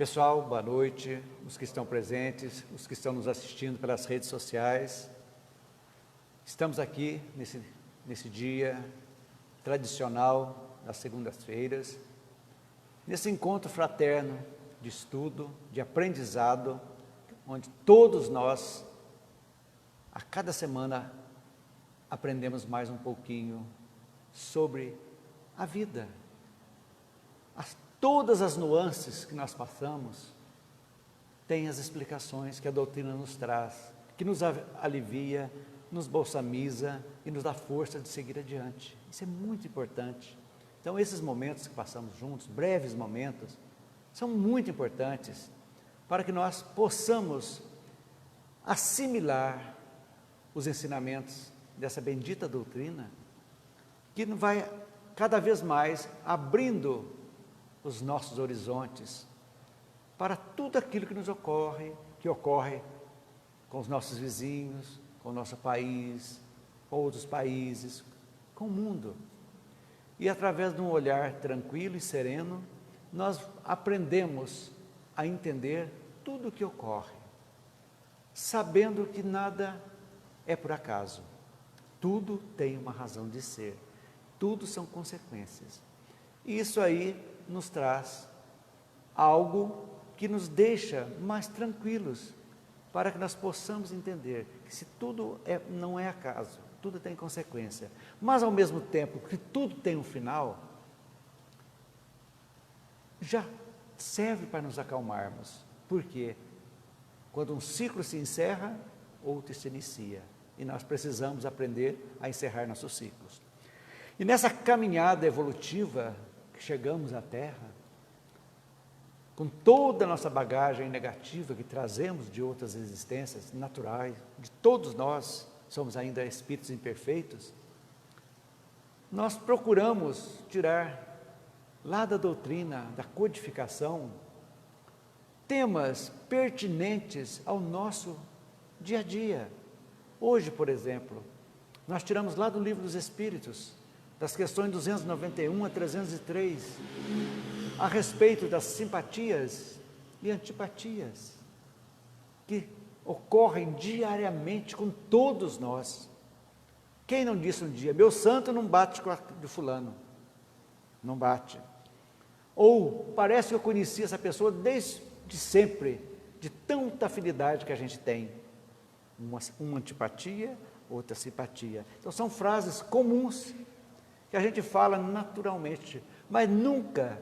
Pessoal, boa noite, os que estão presentes, os que estão nos assistindo pelas redes sociais. Estamos aqui nesse dia tradicional das segundas-feiras, nesse encontro fraterno de estudo, de aprendizado, onde todos nós, a cada semana, aprendemos mais um pouquinho sobre a vida. Todas as nuances que nós passamos têm as explicações que a doutrina nos traz, que nos alivia, nos balsamiza e nos dá força de seguir adiante. Isso é muito importante. Então, esses momentos que passamos juntos, breves momentos, são muito importantes para que nós possamos assimilar os ensinamentos dessa bendita doutrina, que vai cada vez mais abrindo os nossos horizontes para tudo aquilo que nos ocorre, que ocorre com os nossos vizinhos, com o nosso país, com outros países, com o mundo. E através de um olhar tranquilo e sereno, nós aprendemos a entender tudo o que ocorre, sabendo que nada é por acaso, tudo tem uma razão de ser, tudo são consequências. E isso aí nos traz algo que nos deixa mais tranquilos, para que nós possamos entender que se tudo não é acaso, tudo tem consequência, mas ao mesmo tempo que tudo tem um final, já serve para nos acalmarmos, porque quando um ciclo se encerra, outro se inicia, e nós precisamos aprender a encerrar nossos ciclos. E nessa caminhada evolutiva que chegamos à Terra, com toda a nossa bagagem negativa que trazemos de outras existências naturais, de todos nós somos ainda espíritos imperfeitos, nós procuramos tirar lá da doutrina, da codificação, temas pertinentes ao nosso dia a dia. Hoje, por exemplo, nós tiramos lá do Livro dos Espíritos, das questões 291 a 303, a respeito das simpatias e antipatias, que ocorrem diariamente com todos nós. Quem não disse um dia, meu santo não bate com a de fulano? Não bate. Ou, parece que eu conheci essa pessoa desde sempre, de tanta afinidade que a gente tem. Uma antipatia, outra simpatia. Então, são frases comuns, que a gente fala naturalmente, mas nunca,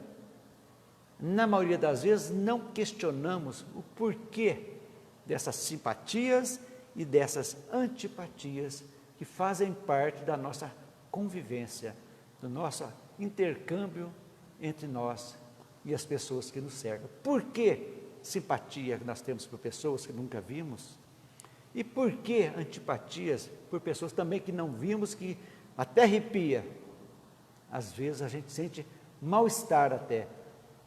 na maioria das vezes, não questionamos o porquê dessas simpatias e dessas antipatias que fazem parte da nossa convivência, do nosso intercâmbio entre nós e as pessoas que nos cercam. Por que simpatia que nós temos por pessoas que nunca vimos? E por que antipatias por pessoas também que não vimos, que até arrepia? Às vezes a gente sente mal-estar até.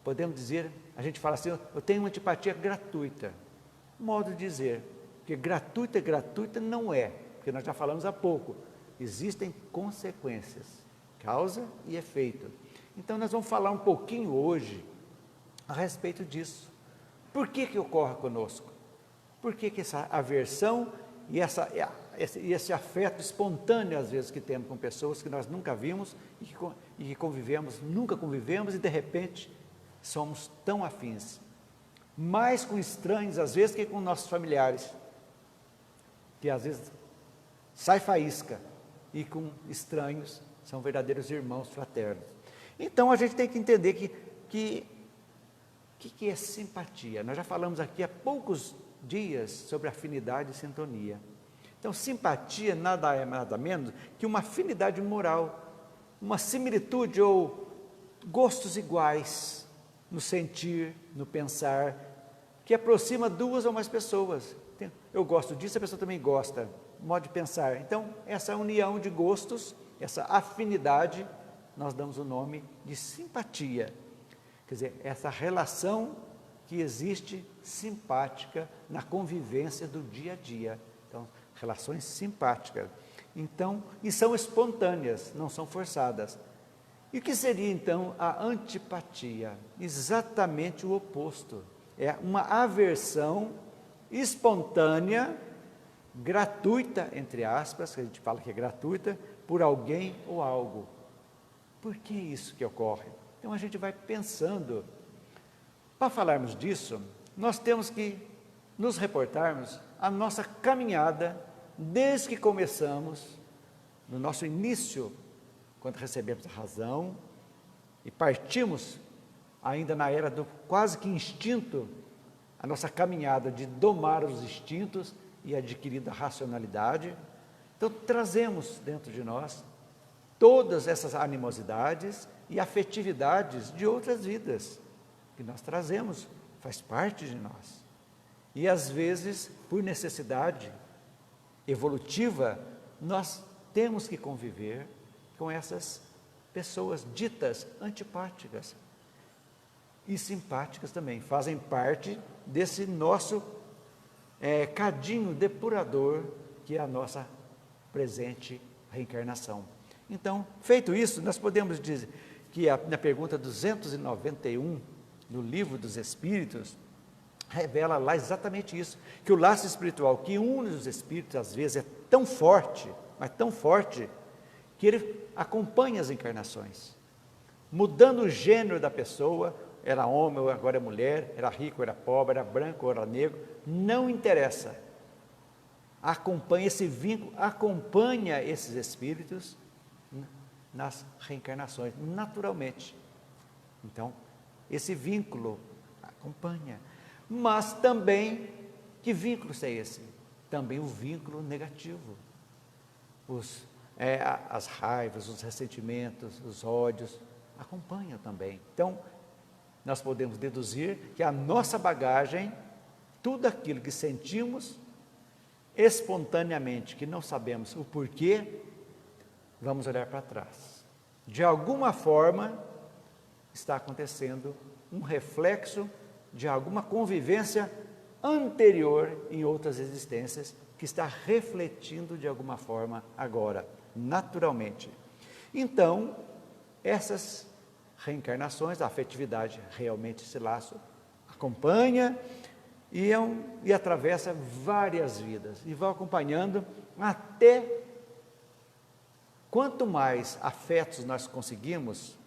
Podemos dizer, a gente fala assim, eu tenho uma antipatia gratuita. Modo de dizer, porque gratuita não é, porque nós já falamos há pouco. Existem consequências, causa e efeito. Então nós vamos falar um pouquinho hoje a respeito disso. Por que ocorre conosco? Por que essa aversão e esse afeto espontâneo, às vezes, que temos com pessoas que nós nunca vimos e que convivemos, nunca convivemos, e de repente somos tão afins, mais com estranhos, às vezes, que com nossos familiares, que às vezes sai faísca, e com estranhos são verdadeiros irmãos fraternos. Então a gente tem que entender que é simpatia. Nós já falamos aqui há poucos dias sobre afinidade e sintonia. Então, simpatia nada é nada menos que uma afinidade moral, uma similitude ou gostos iguais no sentir, no pensar, que aproxima duas ou mais pessoas. Eu gosto disso, a pessoa também gosta, modo de pensar. Então, essa união de gostos, essa afinidade, nós damos o nome de simpatia. Quer dizer, essa relação que existe simpática na convivência do dia a dia. Então, relações simpáticas. Então, e são espontâneas, não são forçadas. E o que seria então a antipatia? Exatamente o oposto. É uma aversão espontânea, gratuita, entre aspas, que a gente fala que é gratuita, por alguém ou algo. Por que isso que ocorre? Então a gente vai pensando. Para falarmos disso, nós temos que nos reportarmos à nossa caminhada, desde que começamos, no nosso início, quando recebemos a razão, e partimos, ainda na era do quase que instinto, a nossa caminhada de domar os instintos e adquirida racionalidade. Então trazemos dentro de nós todas essas animosidades e afetividades de outras vidas, que nós trazemos, faz parte de nós. E às vezes, por necessidade evolutiva, nós temos que conviver com essas pessoas ditas antipáticas e simpáticas também, fazem parte desse nosso cadinho depurador que é a nossa presente reencarnação. Então, feito isso, nós podemos dizer que na pergunta 291 do Livro dos Espíritos, revela lá exatamente isso, que o laço espiritual que une os espíritos, às vezes, é tão forte, mas tão forte, que ele acompanha as encarnações, mudando o gênero da pessoa, era homem ou agora é mulher, era rico ou era pobre, era branco ou era negro, não interessa. Acompanha esse vínculo, acompanha esses espíritos nas reencarnações, naturalmente. Então, esse vínculo acompanha. Mas também, que vínculo é esse? Também o vínculo negativo. As raivas, os ressentimentos, os ódios, acompanham também. Então, nós podemos deduzir que a nossa bagagem, tudo aquilo que sentimos espontaneamente, que não sabemos o porquê, vamos olhar para trás. De alguma forma, está acontecendo um reflexo de alguma convivência anterior em outras existências, que está refletindo de alguma forma agora, naturalmente. Então, essas reencarnações, a afetividade, realmente esse laço acompanha e atravessa várias vidas, e vai acompanhando até quanto mais afetos nós conseguimos,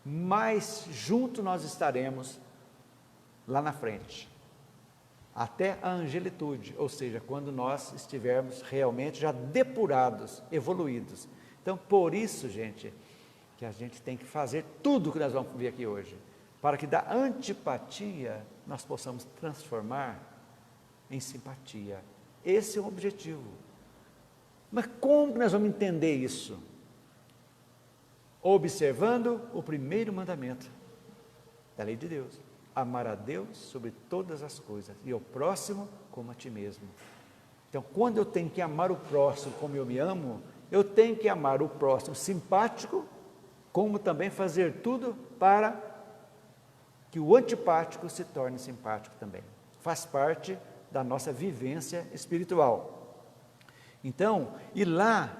mais junto nós estaremos lá na frente, até a angelitude, ou seja, quando nós estivermos realmente já depurados, evoluídos. Então, por isso, gente, que a gente tem que fazer tudo o que nós vamos ver aqui hoje, para que da antipatia nós possamos transformar em simpatia. Esse é o objetivo. Mas como que nós vamos entender isso? Observando o primeiro mandamento da lei de Deus: amar a Deus sobre todas as coisas e ao próximo como a ti mesmo. Então, quando eu tenho que amar o próximo como eu me amo, eu tenho que amar o próximo simpático, como também fazer tudo para que o antipático se torne simpático também. Faz parte da nossa vivência espiritual. Então, e lá,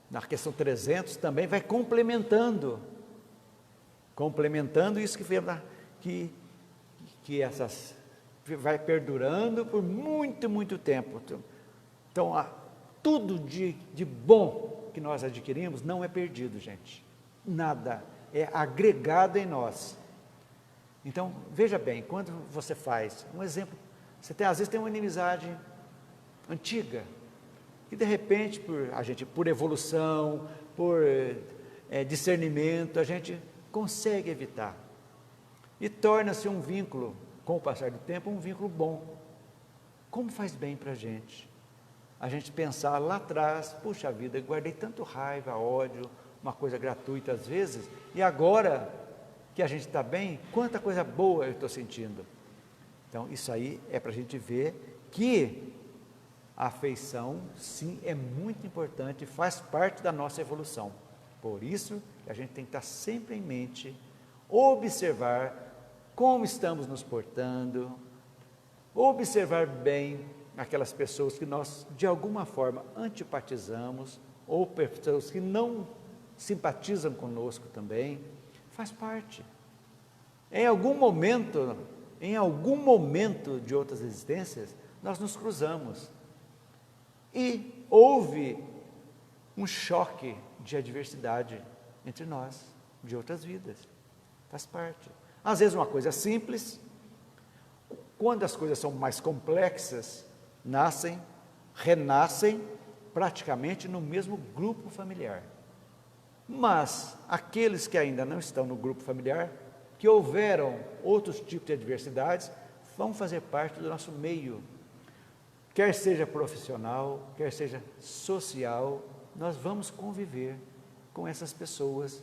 na questão 300, também vai complementando isso que essas vai perdurando por muito, muito tempo. Então, tudo de bom que nós adquirimos não é perdido, gente. Nada, é agregado em nós. Então, veja bem, quando você faz um exemplo, às vezes tem uma inimizade antiga, que de repente, por evolução, por discernimento, a gente consegue evitar. E torna-se um vínculo, com o passar do tempo, um vínculo bom. Como faz bem para a gente pensar lá atrás: puxa vida, eu guardei tanto raiva, ódio, uma coisa gratuita às vezes, e agora que a gente está bem, quanta coisa boa eu estou sentindo. Então, isso aí é para a gente ver que a afeição, sim, é muito importante, faz parte da nossa evolução. Por isso, a gente tem que estar sempre em mente, observar como estamos nos portando, observar bem aquelas pessoas que nós, de alguma forma, antipatizamos, ou pessoas que não simpatizam conosco também, faz parte. Em algum momento, em algum momento de outras existências, nós nos cruzamos. E houve um choque de adversidade entre nós, de outras vidas. Faz parte. Às vezes uma coisa simples, quando as coisas são mais complexas, nascem, renascem praticamente no mesmo grupo familiar. Mas aqueles que ainda não estão no grupo familiar, que houveram outros tipos de adversidades, vão fazer parte do nosso meio. Quer seja profissional, quer seja social, nós vamos conviver com essas pessoas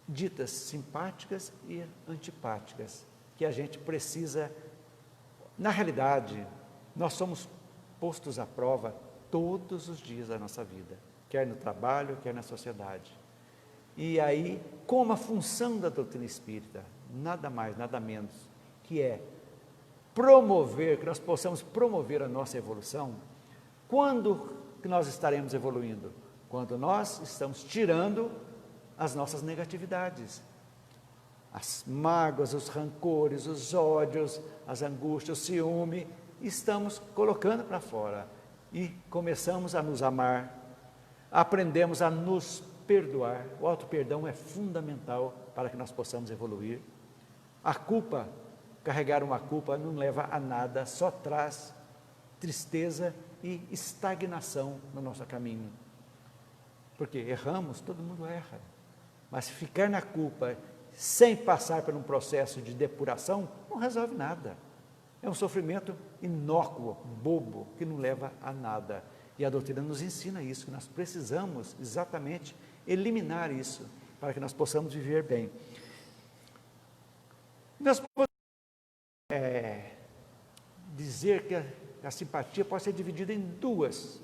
ditas simpáticas e antipáticas, que a gente precisa. Na realidade, nós somos postos à prova todos os dias da nossa vida, quer no trabalho, quer na sociedade. E aí, como a função da doutrina espírita, nada mais, nada menos, que é promover, que nós possamos promover a nossa evolução. Quando que nós estaremos evoluindo? Quando nós estamos tirando as nossas negatividades, as mágoas, os rancores, os ódios, as angústias, o ciúme, estamos colocando para fora e começamos a nos amar, aprendemos a nos perdoar. O auto-perdão é fundamental para que nós possamos evoluir. A culpa, carregar uma culpa não leva a nada, só traz tristeza e estagnação no nosso caminho. Porque erramos, todo mundo erra. Mas ficar na culpa sem passar por um processo de depuração não resolve nada. É um sofrimento inócuo, bobo, que não leva a nada. E a doutrina nos ensina isso, que nós precisamos exatamente eliminar isso, para que nós possamos viver bem. Nós podemos dizer que a simpatia pode ser dividida em duas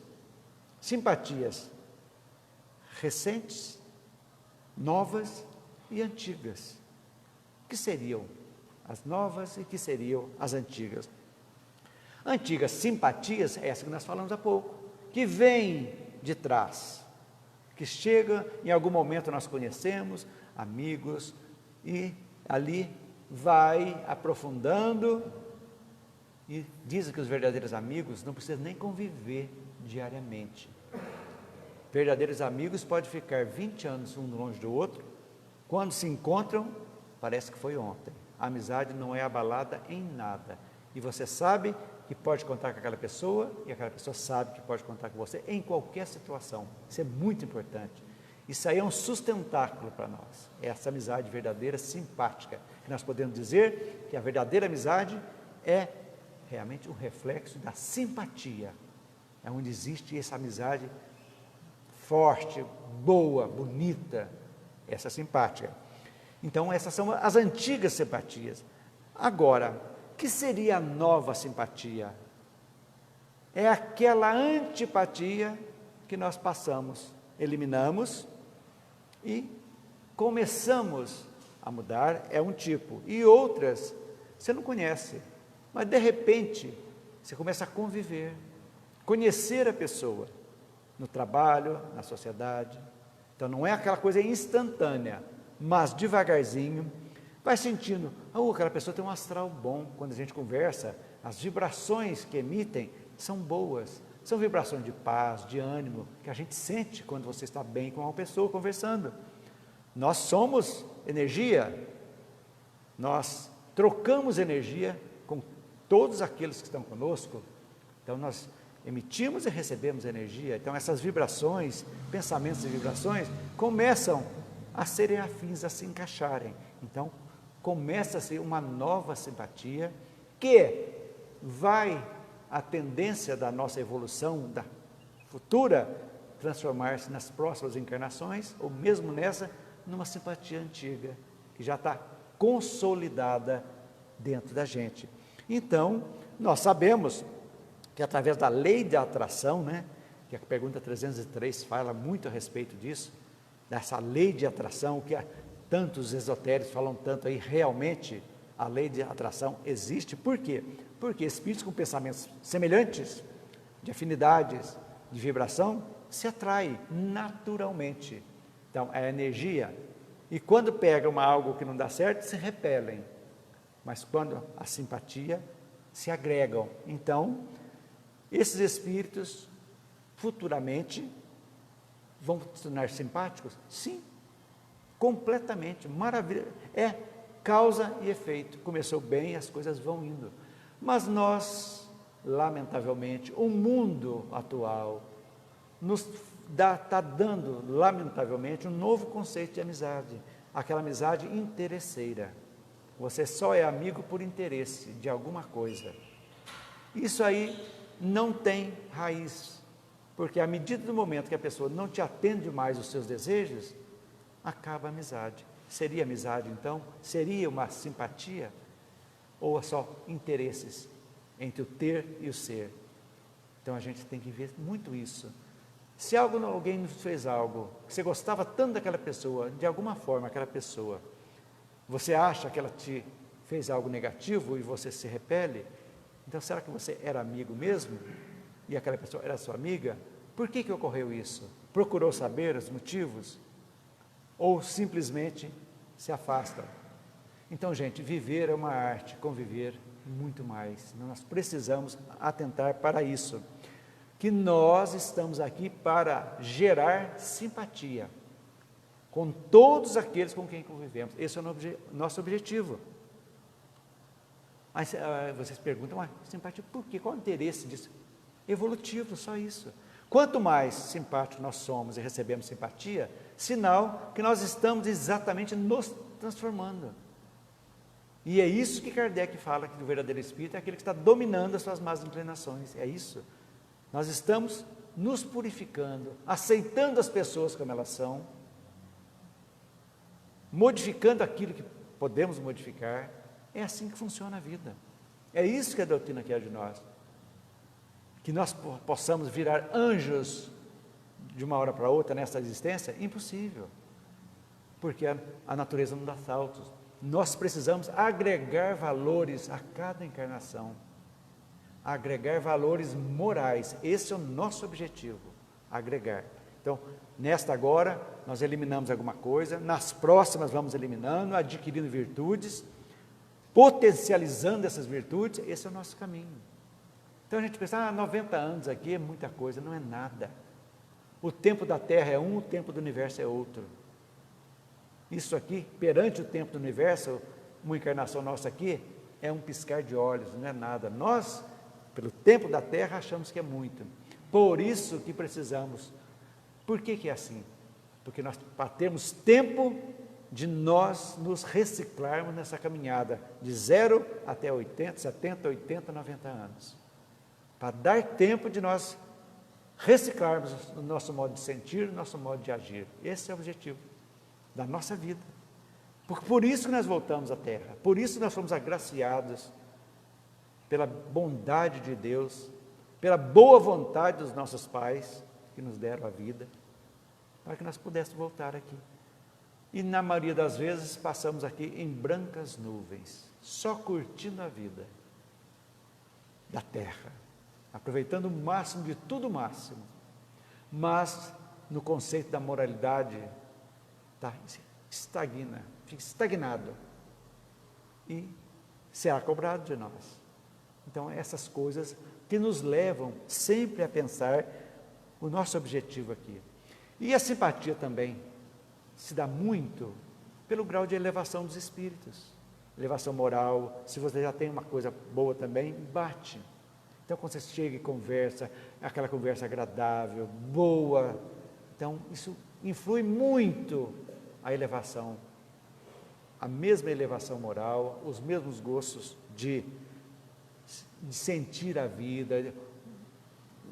simpatias: recentes, novas e antigas. Que seriam as novas e que seriam as antigas? Antigas simpatias, essa que nós falamos há pouco, que vem de trás, que chega, em algum momento nós conhecemos, amigos, e ali vai aprofundando, e dizem que os verdadeiros amigos não precisam nem conviver diariamente. Verdadeiros amigos podem ficar 20 anos um longe do outro, quando se encontram, parece que foi ontem. A amizade não é abalada em nada, e você sabe que pode contar com aquela pessoa, e aquela pessoa sabe que pode contar com você em qualquer situação. Isso é muito importante. Isso aí é um sustentáculo para nós, essa amizade verdadeira, simpática, que nós podemos dizer que a verdadeira amizade é realmente um reflexo da simpatia, é onde existe essa amizade forte, boa, bonita, essa simpática. Então essas são as antigas simpatias. Agora, o que seria a nova simpatia? É aquela antipatia que nós passamos, eliminamos e começamos a mudar, é um tipo. E outras, você não conhece, mas de repente, você começa a conviver, conhecer a pessoa, no trabalho, na sociedade. Então não é aquela coisa instantânea, mas devagarzinho, vai sentindo, aquela pessoa tem um astral bom. Quando a gente conversa, as vibrações que emitem são boas, são vibrações de paz, de ânimo, que a gente sente quando você está bem com uma pessoa conversando. Nós somos energia, nós trocamos energia com todos aqueles que estão conosco, então nós emitimos e recebemos energia. Então essas vibrações, pensamentos e vibrações, começam a serem afins, a se encaixarem. Então começa-se uma nova simpatia, que vai, a tendência da nossa evolução, da futura, transformar-se nas próximas encarnações, ou mesmo nessa, numa simpatia antiga, que já está consolidada dentro da gente. Então, nós sabemos que através da lei de atração, né, que a pergunta 303 fala muito a respeito disso, dessa lei de atração, que tantos esotéricos falam tanto aí, realmente a lei de atração existe. Por quê? Porque espíritos com pensamentos semelhantes, de afinidades, de vibração, se atraem naturalmente. Então, é a energia. E quando pegam algo que não dá certo, se repelem. mas quando a simpatia se agregam. Então, esses espíritos futuramente vão se tornar simpáticos? Sim, completamente, maravilha. É causa e efeito. Começou bem, as coisas vão indo. Mas nós, lamentavelmente, o mundo atual nos está dando, lamentavelmente, um novo conceito de amizade. Aquela amizade interesseira. Você só é amigo por interesse de alguma coisa. Isso aí não tem raiz, porque à medida do momento que a pessoa não te atende mais os seus desejos, acaba a amizade. Seria amizade então? Seria uma simpatia? Ou só interesses entre o ter e o ser? Então a gente tem que ver muito isso. Se alguém nos fez algo, que você gostava tanto daquela pessoa, de alguma forma aquela pessoa, você acha que ela te fez algo negativo e você se repele, então será que você era amigo mesmo? E aquela pessoa era sua amiga? Por que ocorreu isso? Procurou saber os motivos? Ou simplesmente se afasta? Então, gente, viver é uma arte, conviver muito mais. Nós precisamos atentar para isso. Que nós estamos aqui para gerar simpatia com todos aqueles com quem convivemos. Esse é o nosso objetivo. Mas vocês perguntam, simpatia por quê? Qual o interesse disso? Evolutivo, só isso. Quanto mais simpáticos nós somos e recebemos simpatia, sinal que nós estamos exatamente nos transformando. E é isso que Kardec fala, que o verdadeiro espírito é aquele que está dominando as suas más inclinações. É isso. Nós estamos nos purificando, aceitando as pessoas como elas são, modificando aquilo que podemos modificar. É assim que funciona a vida. É isso que a doutrina quer de nós. Que nós possamos virar anjos de uma hora para outra nessa existência, impossível. Porque a natureza não dá saltos. Nós precisamos agregar valores a cada encarnação. Agregar valores morais. Esse é o nosso objetivo, agregar. Então, nesta agora, nós eliminamos alguma coisa, nas próximas vamos eliminando, adquirindo virtudes, potencializando essas virtudes, esse é o nosso caminho. Então a gente pensa, 90 anos aqui é muita coisa, não é nada. O tempo da Terra é um, o tempo do universo é outro. Isso aqui, perante o tempo do universo, uma encarnação nossa aqui, é um piscar de olhos, não é nada. Nós, pelo tempo da Terra, achamos que é muito. Por isso que precisamos. Por que é assim? Porque nós, para termos tempo de nós nos reciclarmos nessa caminhada de 0 até 80, 70, 80, 90 anos. Para dar tempo de nós reciclarmos o nosso modo de sentir, o nosso modo de agir. Esse é o objetivo da nossa vida. Por isso que nós voltamos à Terra, por isso nós fomos agraciados pela bondade de Deus, pela boa vontade dos nossos pais, que nos deram a vida, para que nós pudéssemos voltar aqui. E na maioria das vezes passamos aqui em brancas nuvens, só curtindo a vida da Terra, aproveitando o máximo de tudo o máximo, mas no conceito da moralidade, estagna, fica estagnado e será cobrado de nós. Então, essas coisas que nos levam sempre a pensar o nosso objetivo aqui. E a simpatia também se dá muito pelo grau de elevação dos espíritos, elevação moral. Se você já tem uma coisa boa também, bate. Então, quando você chega e conversa, aquela conversa agradável, boa, então isso influi muito a elevação, a mesma elevação moral, os mesmos gostos de sentir a vida.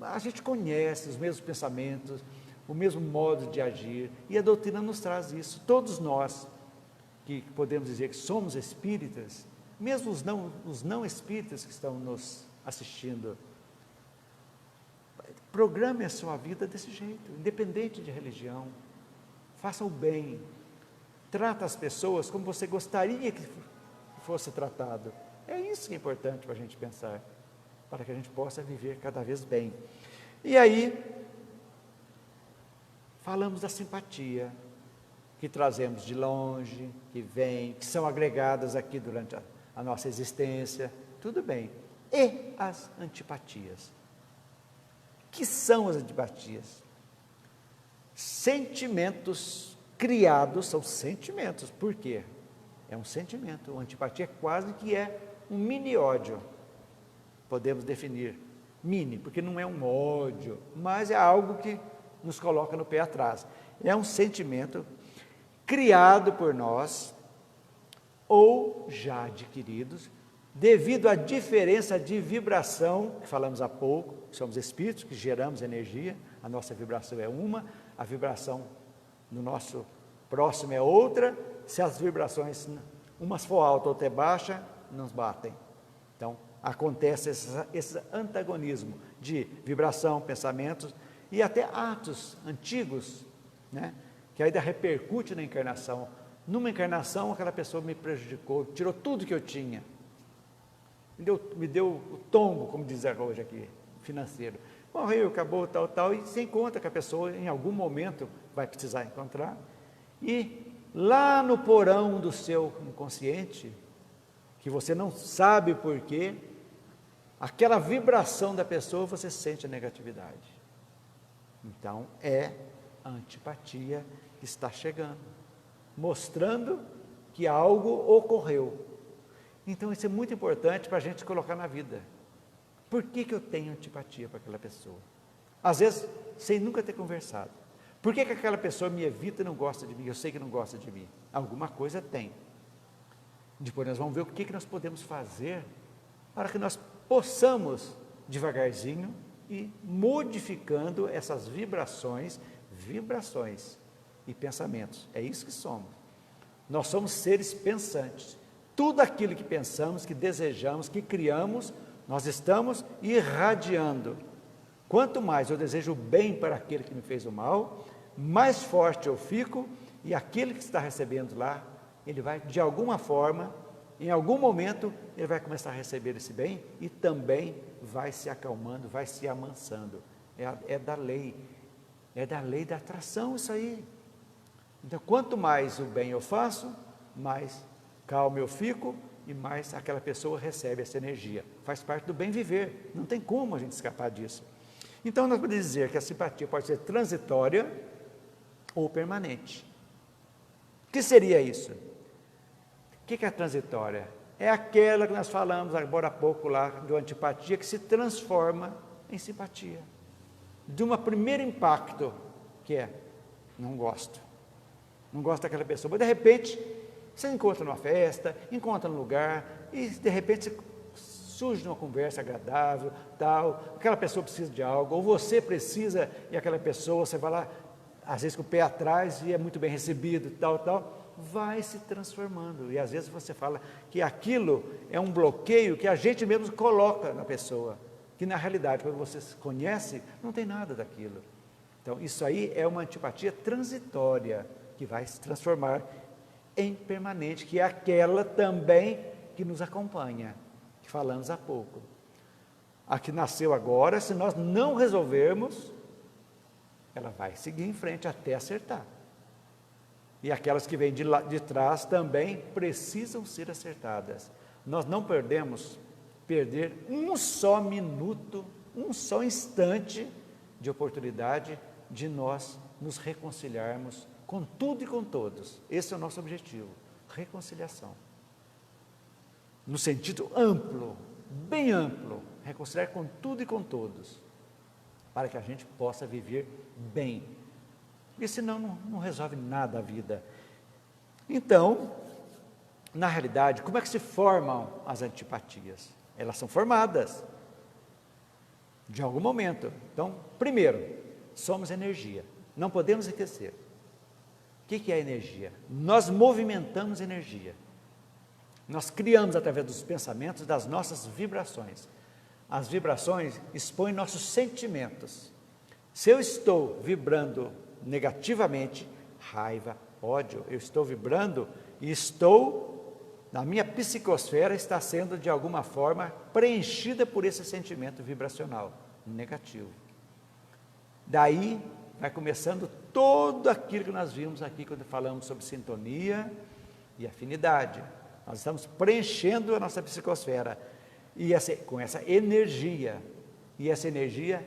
A gente conhece os mesmos pensamentos, o mesmo modo de agir, e a doutrina nos traz isso. Todos nós, que podemos dizer que somos espíritas, mesmo os não espíritas que estão nos assistindo, programe a sua vida desse jeito, independente de religião, faça o bem, trata as pessoas como você gostaria que fosse tratado. É isso que é importante para a gente pensar, para que a gente possa viver cada vez bem. E aí, falamos da simpatia, que trazemos de longe, que vem, que são agregadas aqui durante a nossa existência, tudo bem. E as antipatias? Que são as antipatias? Sentimentos criados, são sentimentos, por quê? É um sentimento, uma antipatia quase que é um mini ódio, podemos definir, mini, porque não é um ódio, mas é algo que nos coloca no pé atrás, é um sentimento criado por nós, ou já adquiridos, devido à diferença de vibração, que falamos há pouco, somos espíritos que geramos energia, a nossa vibração é uma, a vibração no nosso próximo é outra, se as vibrações, umas for alta ou outra é baixa, nos batem. Então, acontece esse antagonismo de vibração, pensamentos e até atos antigos, né, que ainda repercute na encarnação. Numa encarnação, aquela pessoa me prejudicou, tirou tudo que eu tinha, me deu o tombo, como diz hoje aqui, financeiro. Morreu, acabou, tal, e você encontra que a pessoa em algum momento vai precisar encontrar, e lá no porão do seu inconsciente, que você não sabe porquê, aquela vibração da pessoa, você sente a negatividade. Então, é a antipatia que está chegando, mostrando que algo ocorreu. Então, isso é muito importante para a gente colocar na vida. Por que eu tenho antipatia para aquela pessoa? Às vezes, sem nunca ter conversado. Por que aquela pessoa me evita e não gosta de mim? Eu sei que não gosta de mim. Alguma coisa tem. Depois nós vamos ver o que nós podemos fazer para que nós possamos, devagarzinho, ir modificando essas vibrações e pensamentos. É isso que somos. Nós somos seres pensantes. Tudo aquilo que pensamos, que desejamos, que criamos, nós estamos irradiando. Quanto mais eu desejo o bem para aquele que me fez o mal, mais forte eu fico, e aquele que está recebendo lá, ele vai, de alguma forma, em algum momento, ele vai começar a receber esse bem, e também vai se acalmando, vai se amansando. É da lei da atração isso aí. Então, quanto mais o bem eu faço, mais calmo eu fico, e mais aquela pessoa recebe essa energia. Faz parte do bem viver, não tem como a gente escapar disso. Então, nós podemos dizer que a simpatia pode ser transitória ou permanente. O que seria isso? O que é transitória? É aquela que nós falamos agora há pouco lá, de antipatia, que se transforma em simpatia. De um primeiro impacto, que é, não gosto daquela pessoa, mas de repente, você encontra numa festa, encontra num lugar, e de repente surge uma conversa agradável, tal, aquela pessoa precisa de algo, ou você precisa, e aquela pessoa, você vai lá, às vezes com o pé atrás, e é muito bem recebido, tal, vai se transformando, e às vezes você fala que aquilo é um bloqueio que a gente mesmo coloca na pessoa, que na realidade, quando você se conhece, não tem nada daquilo. Então, isso aí é uma antipatia transitória, que vai se transformar em permanente, que é aquela também que nos acompanha, que falamos há pouco. A que nasceu agora, se nós não resolvermos, ela vai seguir em frente até acertar. E aquelas que vêm de trás também precisam ser acertadas. Nós não podemos perder um só minuto, um só instante de oportunidade de nós nos reconciliarmos com tudo e com todos. Esse é o nosso objetivo, reconciliação. No sentido amplo, bem amplo, reconciliar com tudo e com todos, para que a gente possa viver bem. Porque senão não resolve nada a vida. Então, na realidade, como é que se formam as antipatias? Elas são formadas de algum momento. Então, primeiro, somos energia. Não podemos esquecer. O que é energia? Nós movimentamos energia. Nós criamos através dos pensamentos, das nossas vibrações. As vibrações expõem nossos sentimentos. Se eu estou vibrando negativamente, raiva, ódio, eu estou vibrando e na minha psicosfera está sendo de alguma forma preenchida por esse sentimento vibracional negativo. Daí vai começando tudo aquilo que nós vimos aqui quando falamos sobre sintonia e afinidade. Nós estamos preenchendo a nossa psicosfera com essa energia. E essa energia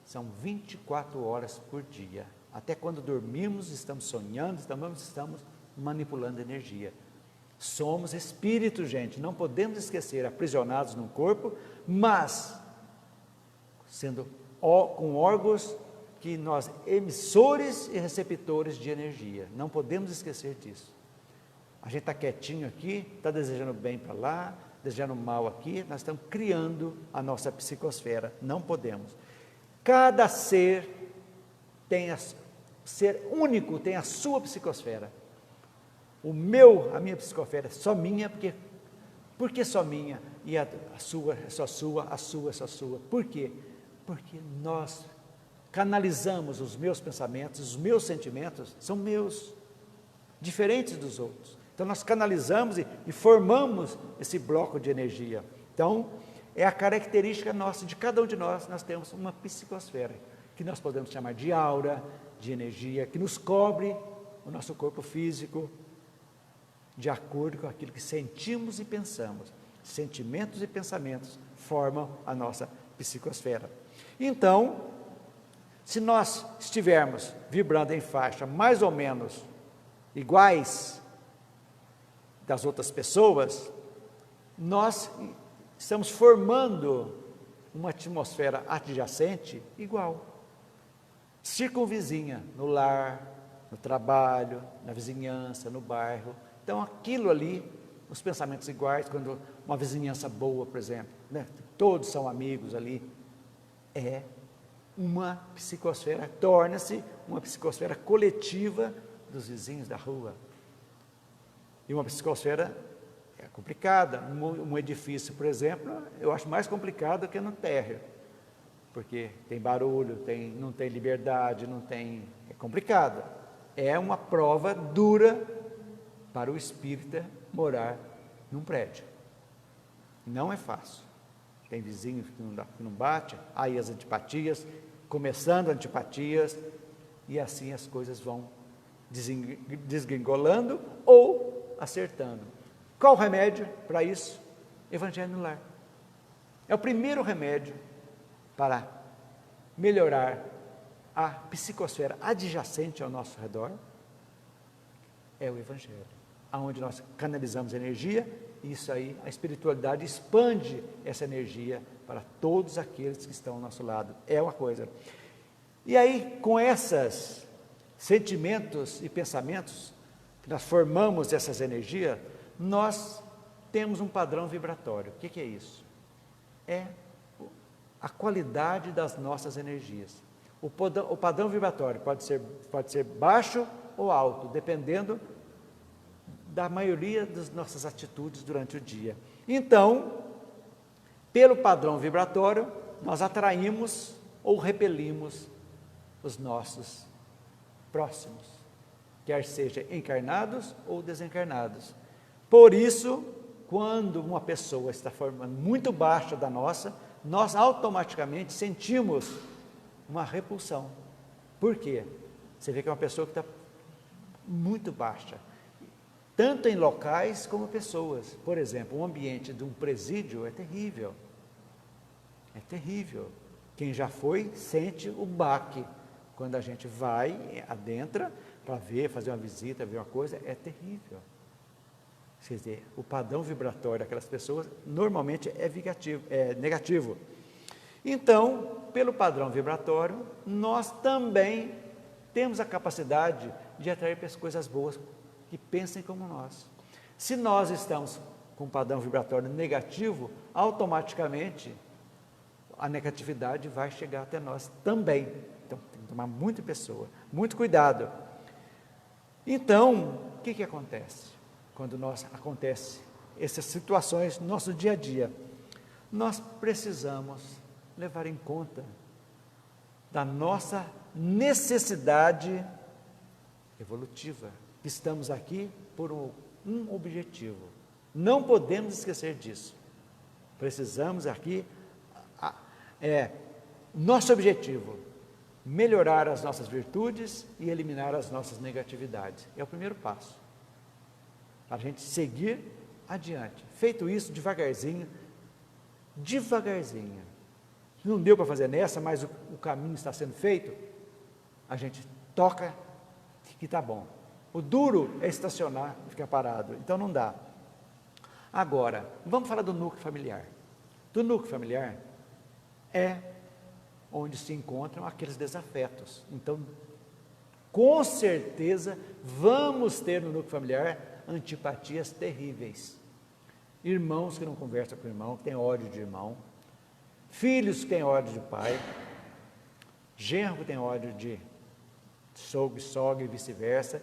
são 24 horas por dia. Até quando dormimos, estamos sonhando, estamos manipulando energia. Somos espíritos, gente, não podemos esquecer, aprisionados num corpo, mas sendo com órgãos que nós, emissores e receptores de energia. Não podemos esquecer disso. A gente está quietinho aqui, está desejando bem para lá, desejando mal aqui, nós estamos criando a nossa psicosfera, não podemos. Cada ser ser único tem a sua psicosfera. A minha psicosfera é só minha, por que só minha? E a sua é só sua, a sua é só sua. Por quê? Porque nós canalizamos os meus pensamentos, os meus sentimentos são meus, diferentes dos outros. Então nós canalizamos e formamos esse bloco de energia. Então é a característica nossa, de cada um de nós temos uma psicosfera, que nós podemos chamar de aura, de energia, que nos cobre o nosso corpo físico, de acordo com aquilo que sentimos e pensamos. Sentimentos e pensamentos formam a nossa psicosfera. Então, se nós estivermos vibrando em faixa mais ou menos iguais das outras pessoas, nós estamos formando uma atmosfera adjacente igual, circunvizinha, no lar, no trabalho, na vizinhança, no bairro. Então aquilo ali, os pensamentos iguais, quando uma vizinhança boa, por exemplo, né, todos são amigos ali, é uma psicosfera, torna-se uma psicosfera coletiva dos vizinhos da rua. E uma psicosfera é complicada. Um edifício, por exemplo, eu acho mais complicado que no térreo, porque tem barulho, não tem liberdade, é complicado. É uma prova dura para o espírita morar num prédio. Não é fácil. Tem vizinhos que não bate, aí as antipatias, começando antipatias, e assim as coisas vão desgringolando ou acertando. Qual o remédio para isso? Evangelho no lar. É o primeiro remédio para melhorar a psicosfera adjacente ao nosso redor, é o Evangelho, aonde nós canalizamos energia, e isso aí, a espiritualidade expande essa energia para todos aqueles que estão ao nosso lado, é uma coisa. E aí, com esses sentimentos e pensamentos, que nós formamos essas energias, nós temos um padrão vibratório. O que é isso? É a qualidade das nossas energias. O padrão vibratório pode ser baixo ou alto, dependendo da maioria das nossas atitudes durante o dia. Então, pelo padrão vibratório, nós atraímos ou repelimos os nossos próximos, quer sejam encarnados ou desencarnados. Por isso, quando uma pessoa está formando muito baixa da nossa, nós automaticamente sentimos uma repulsão. Por quê? Você vê que é uma pessoa que está muito baixa, tanto em locais como pessoas. Por exemplo, o ambiente de um presídio é terrível. É terrível. Quem já foi, sente o baque. Quando a gente vai, adentra, para fazer uma visita, ver uma coisa, é terrível. Quer dizer, o padrão vibratório daquelas pessoas normalmente é negativo. Então, pelo padrão vibratório, nós também temos a capacidade de atrair coisas boas que pensem como nós. Se nós estamos com um padrão vibratório negativo, automaticamente a negatividade vai chegar até nós também. Então, tem que tomar muita pessoa, muito cuidado. Então, o que acontece? Quando acontece essas situações no nosso dia a dia, nós precisamos levar em conta da nossa necessidade evolutiva. Estamos aqui por um objetivo. Não podemos esquecer disso. Precisamos aqui, nosso objetivo, melhorar as nossas virtudes e eliminar as nossas negatividades. É o primeiro passo. Para a gente seguir adiante. Feito isso, devagarzinho, não deu para fazer nessa, mas o caminho está sendo feito, a gente toca que está bom. O duro é estacionar e ficar parado, então não dá. Agora, vamos falar do núcleo familiar. Do núcleo familiar é onde se encontram aqueles desafetos. Então, com certeza, vamos ter no núcleo familiar antipatias terríveis. Irmãos que não conversam com o irmão, que têm ódio de irmão. Filhos que têm ódio de pai. Genro que tem ódio de sogro e sogra e vice-versa.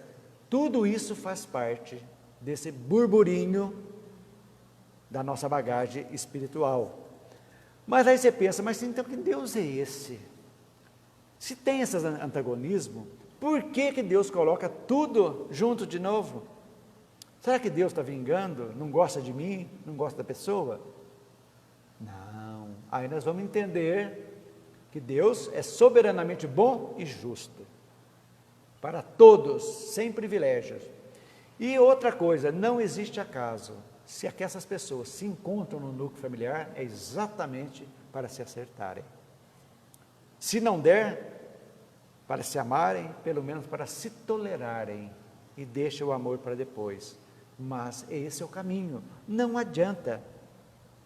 Tudo isso faz parte desse burburinho da nossa bagagem espiritual. Mas aí você pensa, mas então que Deus é esse? Se tem esse antagonismo, por que Deus coloca tudo junto de novo? Será que Deus está vingando? Não gosta de mim? Não gosta da pessoa? Não. Aí nós vamos entender que Deus é soberanamente bom e justo. Para todos, sem privilégios. E outra coisa, não existe acaso. Se essas pessoas se encontram no núcleo familiar, é exatamente para se acertarem. Se não der, para se amarem, pelo menos para se tolerarem, e deixa o amor para depois. Mas esse é o caminho, não adianta.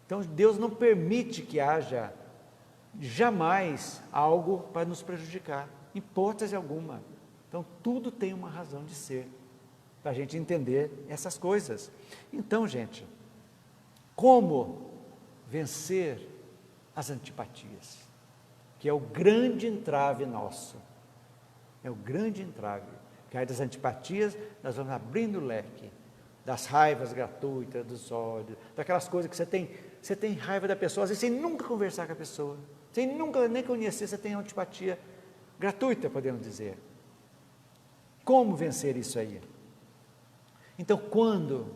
Então Deus não permite que haja jamais algo para nos prejudicar, hipótese alguma. Então tudo tem uma razão de ser, para a gente entender essas coisas. Então, gente, como vencer as antipatias? Que é o grande entrave nosso. É o grande entrave. Que aí das antipatias, nós vamos abrindo o leque. Das raivas gratuitas, dos ódios, daquelas coisas que você tem raiva da pessoa, às vezes sem nunca conversar com a pessoa, sem nunca nem conhecer, você tem antipatia gratuita, podemos dizer. Como vencer isso aí? Então, quando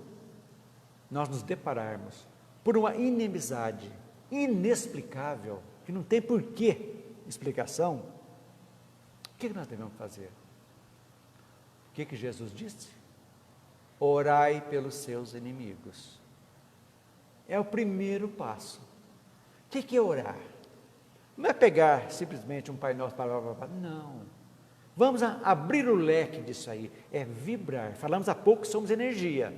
nós nos depararmos por uma inimizade inexplicável, que não tem porquê explicação, o que nós devemos fazer? O que Jesus disse? Orai pelos seus inimigos. É o primeiro passo. O que é orar? Não é pegar simplesmente um Pai Nosso, não. Vamos abrir o leque disso aí, é vibrar. Falamos há pouco que somos energia.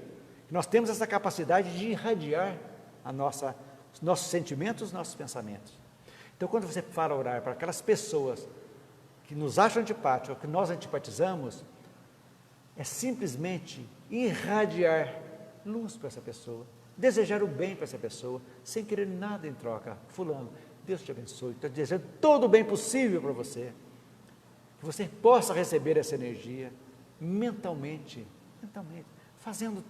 Nós temos essa capacidade de irradiar os nossos sentimentos, os nossos pensamentos. Então, quando você fala orar para aquelas pessoas que nos acham antipáticos, ou que nós antipatizamos, é simplesmente irradiar luz para essa pessoa, desejar o bem para essa pessoa, sem querer nada em troca. Fulano, Deus te abençoe, estou desejando todo o bem possível para você. Que você possa receber essa energia mentalmente, fazendo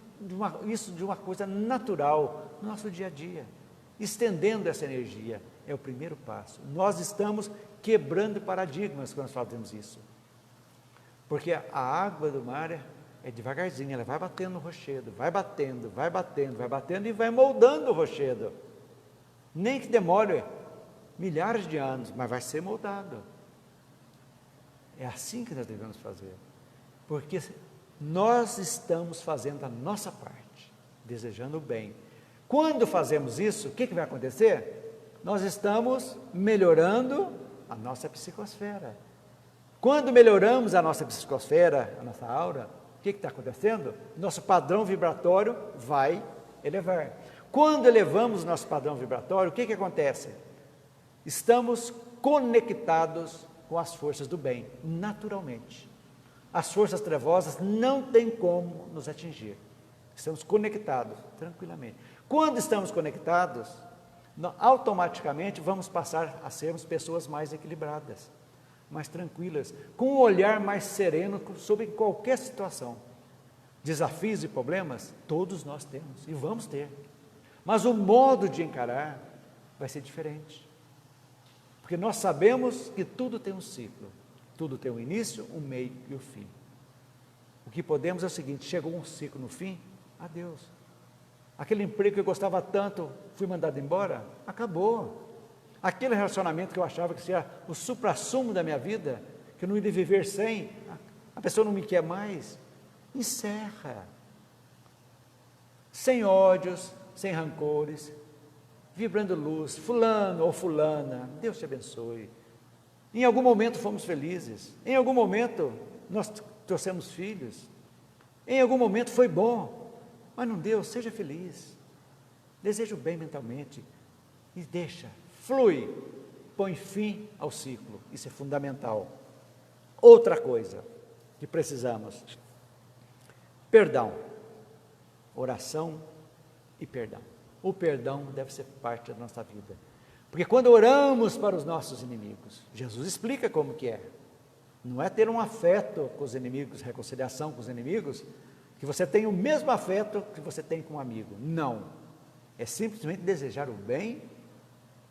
isso de uma coisa natural no nosso dia a dia, estendendo essa energia, é o primeiro passo. Nós estamos quebrando paradigmas quando nós fazemos isso, porque a água do mar é devagarzinho, ela vai batendo no rochedo, vai batendo e vai moldando o rochedo, nem que demore milhares de anos, mas vai ser moldado. É assim que nós devemos fazer, porque nós estamos fazendo a nossa parte, desejando o bem. Quando fazemos isso, o que vai acontecer? Nós estamos melhorando a nossa psicosfera. Quando melhoramos a nossa psicosfera, a nossa aura, o que está acontecendo? Nosso padrão vibratório vai elevar. Quando elevamos o nosso padrão vibratório, o que acontece? Estamos conectados com as forças do bem, naturalmente. As forças trevosas não têm como nos atingir. Estamos conectados, tranquilamente. Quando estamos conectados, automaticamente vamos passar a sermos pessoas mais equilibradas, mais tranquilas, com um olhar mais sereno sobre qualquer situação. Desafios e problemas, todos nós temos e vamos ter. Mas o modo de encarar vai ser diferente. Porque nós sabemos que tudo tem um ciclo, tudo tem um início, um meio e um fim. O que podemos é o seguinte: chegou um ciclo no fim, adeus. Aquele emprego que eu gostava tanto, fui mandado embora, acabou. Aquele relacionamento que eu achava que seria o suprassumo da minha vida, que eu não iria viver sem, a pessoa não me quer mais, encerra. sem ódios, sem rancores, vibrando luz, fulano ou fulana, Deus te abençoe. Em algum momento fomos felizes, em algum momento nós trouxemos filhos, em algum momento foi bom, mas não deu, seja feliz, deseja o bem mentalmente e deixa, flui, põe fim ao ciclo, isso é fundamental. Outra coisa que precisamos, perdão, oração e perdão. O perdão deve ser parte da nossa vida, porque quando oramos para os nossos inimigos, Jesus explica como que é, não é ter um afeto com os inimigos, reconciliação com os inimigos, que você tenha o mesmo afeto que você tem com um amigo, não, é simplesmente desejar o bem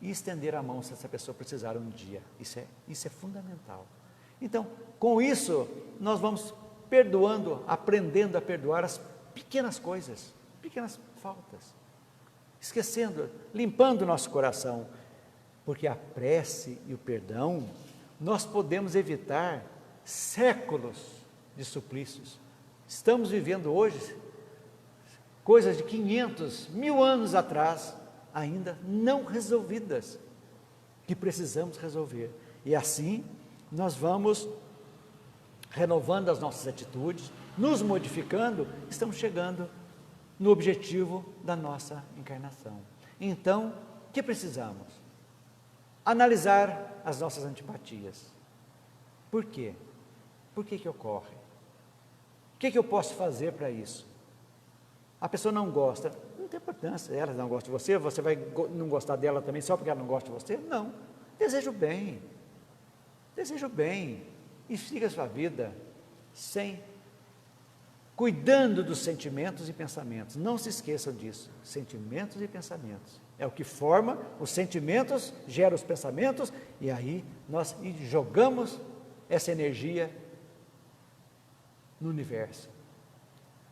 e estender a mão se essa pessoa precisar um dia, isso é fundamental. Então, com isso, nós vamos perdoando, aprendendo a perdoar as pequenas coisas, pequenas faltas, esquecendo, limpando o nosso coração, porque a prece e o perdão, nós podemos evitar séculos de suplícios. Estamos vivendo hoje coisas de 500, 1000 anos atrás, ainda não resolvidas, que precisamos resolver. E assim, nós vamos renovando as nossas atitudes, nos modificando, estamos chegando no objetivo da nossa encarnação. Então, o que precisamos? Analisar as nossas antipatias. Por quê? Por que ocorre? O que eu posso fazer para isso? A pessoa não gosta, não tem importância, ela não gosta de você, você vai não gostar dela também só porque ela não gosta de você? Não, desejo bem e siga a sua vida cuidando dos sentimentos e pensamentos. Não se esqueçam disso, sentimentos e pensamentos. É o que forma, os sentimentos geram os pensamentos, e aí nós jogamos essa energia no universo.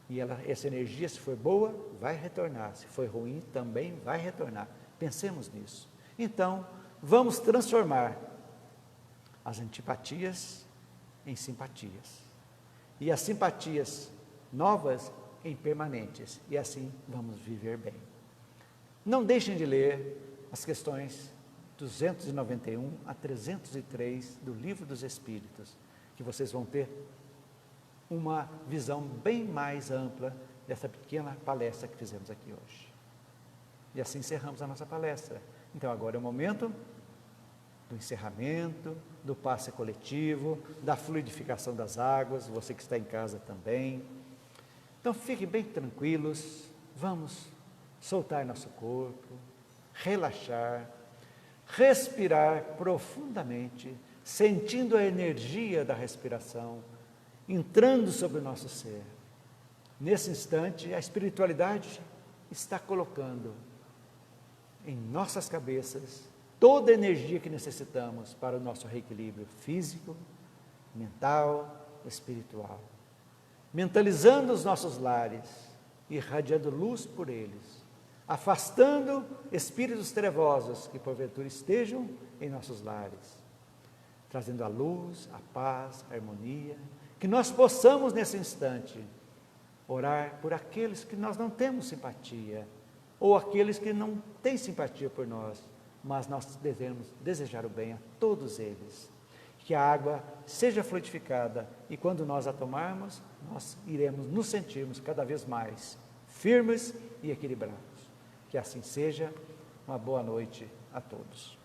E essa energia, se for boa, vai retornar, se for ruim, também vai retornar. Pensemos nisso. Então, vamos transformar as antipatias em simpatias, e as simpatias novas em permanentes, e assim vamos viver bem. Não deixem de ler as questões 291 a 303 do Livro dos Espíritos, que vocês vão ter uma visão bem mais ampla dessa pequena palestra que fizemos aqui hoje. E assim encerramos a nossa palestra. Então agora é o momento do encerramento, do passe coletivo, da fluidificação das águas, você que está em casa também. Então fiquem bem tranquilos, vamos soltar nosso corpo, relaxar, respirar profundamente, sentindo a energia da respiração, entrando sobre o nosso ser. Nesse instante, a espiritualidade está colocando em nossas cabeças toda a energia que necessitamos para o nosso reequilíbrio físico, mental, espiritual. Mentalizando os nossos lares, irradiando luz por eles, afastando espíritos trevosos que porventura estejam em nossos lares, trazendo a luz, a paz, a harmonia, que nós possamos nesse instante orar por aqueles que nós não temos simpatia, ou aqueles que não têm simpatia por nós, mas nós devemos desejar o bem a todos eles. Que a água seja fluidificada e quando nós a tomarmos, nós iremos nos sentirmos cada vez mais firmes e equilibrados. Que assim seja. Uma boa noite a todos.